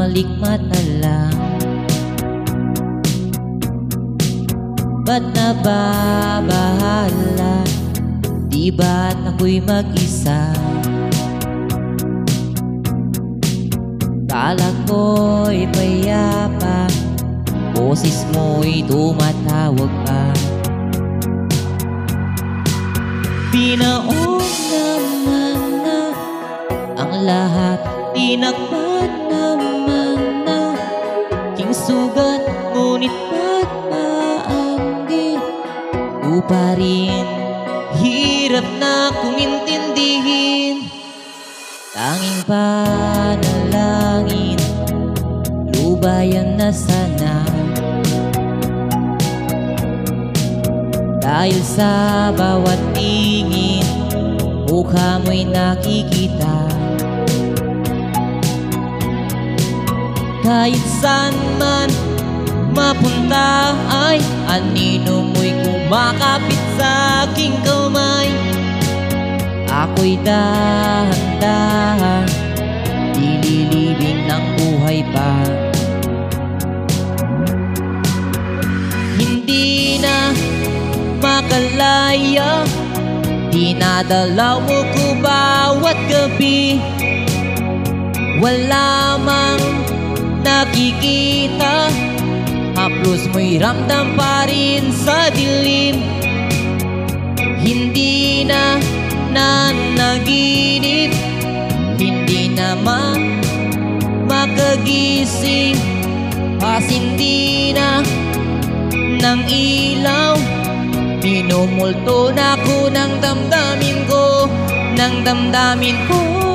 malikmata lang. Ba't nababahala? Di ba't ako'y mag-isa? Kala ko'y payapa, boses mo'y tumatawag pa. Binaog naman na ang lahat, tinakpan naman na king sugat, ngunit ba't maanggi ko pa rin? Hirap na kumintindihin, tanging panalangin, lubayan na sana. Dahil sa bawat tingin, mukha mo'y nakikita. Kahit saan man mapunta ay anino mo'y kumakapit sa aking kamay. Ako'y dahan-dahan nililibing ng buhay pa. Hindi na makalaya, dinadalaw mo ko bawat gabi. Wala mang nakikita, haplos mo'y ramdam pa rin sa dilim. Hindi na nanaginip, hindi na makagising, pasindi na ng ilaw. Minumulto na ko ng damdamin ko, ng damdamin ko.